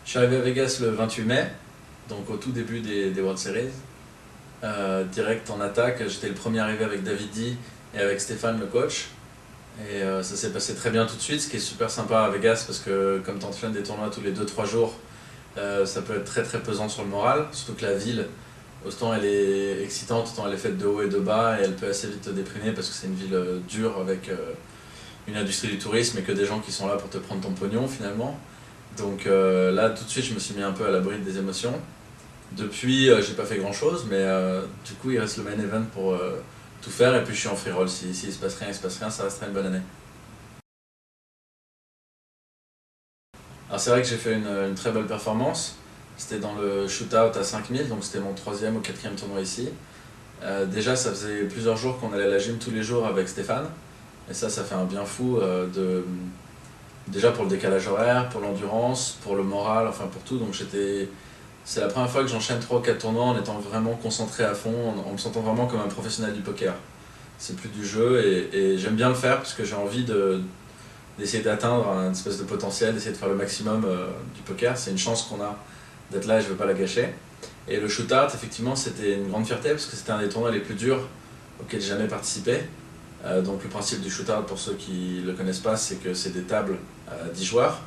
Je suis arrivé à Vegas le 28 mai, donc au tout début des World Series. Direct en attaque, j'étais le premier arrivé avec David D et avec Stéphane, le coach. Et ça s'est passé très bien tout de suite, ce qui est super sympa à Vegas parce que comme tu enchaînes des tournois tous les 2-3 jours, ça peut être très très pesant sur le moral, surtout que la ville, autant elle est excitante, autant elle est faite de haut et de bas et elle peut assez vite te déprimer parce que c'est une ville dure avec une industrie du tourisme et que des gens qui sont là pour te prendre ton pognon finalement. Donc là tout de suite je me suis mis un peu à l'abri des émotions. Depuis j'ai pas fait grand chose mais du coup il reste le main event pour tout faire et puis je suis en free roll. Si il se passe rien, il se passe rien, ça restera une bonne année. Alors c'est vrai que j'ai fait une très belle performance. C'était dans le shootout à 5000, donc c'était mon troisième ou quatrième tournoi ici. Déjà ça faisait plusieurs jours qu'on allait à la gym tous les jours avec Stéphane. Et ça fait un bien fou déjà pour le décalage horaire, pour l'endurance, pour le moral, enfin pour tout. Donc c'est la première fois que j'enchaîne 3 ou 4 tournois en étant vraiment concentré à fond, en me sentant vraiment comme un professionnel du poker. C'est plus du jeu et j'aime bien le faire parce que j'ai envie d'essayer d'atteindre un espèce de potentiel, d'essayer de faire le maximum du poker. C'est une chance qu'on a d'être là et je ne veux pas la gâcher. Et le shootout, effectivement, c'était une grande fierté parce que c'était un des tournois les plus durs auxquels j'ai jamais participé. Donc le principe du shootout, pour ceux qui ne le connaissent pas, c'est que c'est des tables à 10 joueurs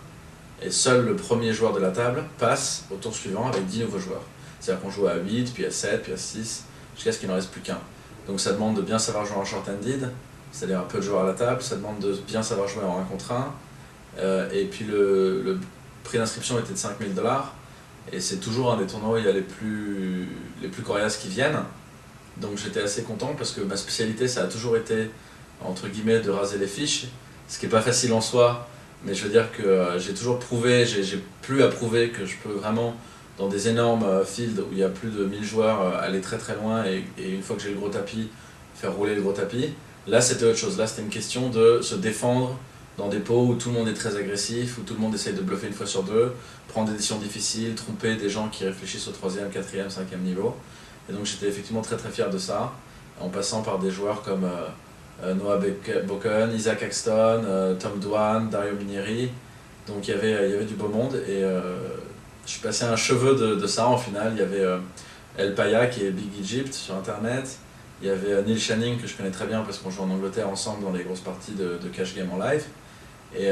et seul le premier joueur de la table passe au tour suivant avec 10 nouveaux joueurs. C'est-à-dire qu'on joue à 8, puis à 7, puis à 6, jusqu'à ce qu'il n'en reste plus qu'un. Donc ça demande de bien savoir jouer en short-handed, c'est-à-dire un peu de joueurs à la table, ça demande de bien savoir jouer en 1 contre 1, et puis le prix d'inscription était de 5000 $, et c'est toujours un des tournois où il y a les plus coriaces qui viennent. Donc j'étais assez content parce que ma spécialité ça a toujours été entre guillemets de raser les fiches, ce qui n'est pas facile en soi, mais je veux dire que j'ai toujours prouvé, j'ai plus à prouver que je peux vraiment dans des énormes fields où il y a plus de 1000 joueurs aller très très loin et une fois que j'ai le gros tapis, faire rouler le gros tapis. Là c'était autre chose, là c'était une question de se défendre dans des pots où tout le monde est très agressif, où tout le monde essaye de bluffer une fois sur deux, prendre des décisions difficiles, tromper des gens qui réfléchissent au 3e, 4e, 5e niveau. Et donc j'étais effectivement très très fier de ça, en passant par des joueurs comme Noah Boken, Isaac Axton, Tom Dwan, Dario Minieri. Donc il y avait du beau monde et je suis passé un cheveu de ça en finale. Il y avait El Paya qui est Big Egypt sur internet. Il y avait Neil Channing que je connais très bien parce qu'on joue en Angleterre ensemble dans les grosses parties de cash game en live. Et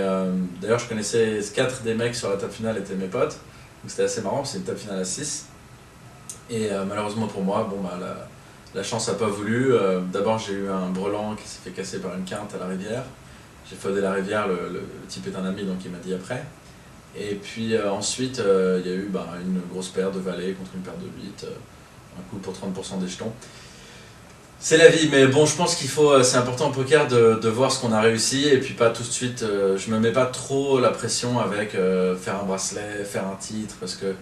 d'ailleurs je connaissais 4 des mecs sur la table finale étaient mes potes. Donc c'était assez marrant, c'est une table finale à 6. Et malheureusement pour moi, bon, bah, la chance n'a pas voulu. D'abord j'ai eu un brelan qui s'est fait casser par une quinte à la rivière. J'ai fodé la rivière, le type est un ami donc il m'a dit après. Et puis ensuite il y a eu une grosse paire de valets contre une paire de 8, un coup pour 30% des jetons. C'est la vie, mais bon je pense qu'il faut, c'est important au poker de voir ce qu'on a réussi et puis pas tout de suite, je me mets pas trop la pression avec faire un bracelet, faire un titre, parce que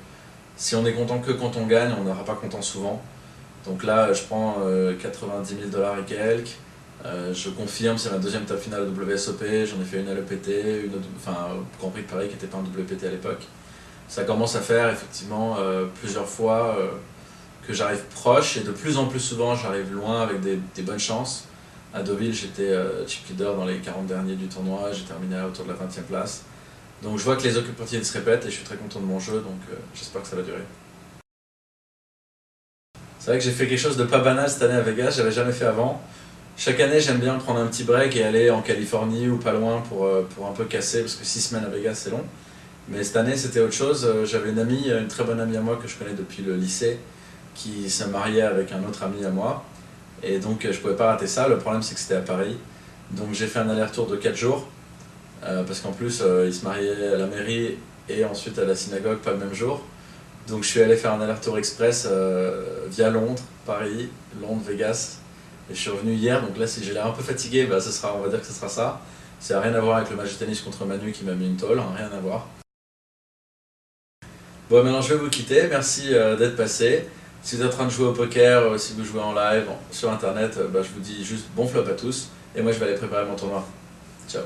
si on est content que quand on gagne, on n'aura pas content souvent. Donc là je prends 90 000 $ et quelques. Je confirme, c'est ma deuxième table finale à WSOP, j'en ai fait une à l'EPT, enfin au Grand Prix de Paris qui n'était pas un WPT à l'époque. Ça commence à faire effectivement plusieurs fois que j'arrive proche et de plus en plus souvent j'arrive loin avec des bonnes chances. À Deauville j'étais chip leader dans les 40 derniers du tournoi, j'ai terminé autour de la 20e place. Donc je vois que les opportunités se répètent et je suis très content de mon jeu, donc j'espère que ça va durer. C'est vrai que j'ai fait quelque chose de pas banal cette année à Vegas, j'avais jamais fait avant. Chaque année, j'aime bien prendre un petit break et aller en Californie ou pas loin pour un peu casser, parce que 6 semaines à Vegas, c'est long. Mais cette année, c'était autre chose. J'avais une amie, une très bonne amie à moi que je connais depuis le lycée, qui s'est mariée avec un autre ami à moi. Et donc, je pouvais pas rater ça. Le problème, c'est que c'était à Paris. Donc, j'ai fait un aller-retour de 4 jours, parce qu'en plus, il se mariait à la mairie et ensuite à la synagogue, pas le même jour. Donc, je suis allé faire un aller-retour express via Londres, Paris, Londres, Vegas. Et je suis revenu hier, donc là si j'ai l'air un peu fatigué, bah, on va dire que ce sera ça. Ça n'a rien à voir avec le match de tennis contre Manu qui m'a mis une tôle, hein, rien à voir. Bon maintenant je vais vous quitter, merci d'être passé. Si vous êtes en train de jouer au poker, si vous jouez en live, sur internet, bah, je vous dis juste bon flop à tous. Et moi je vais aller préparer mon tournoi. Ciao.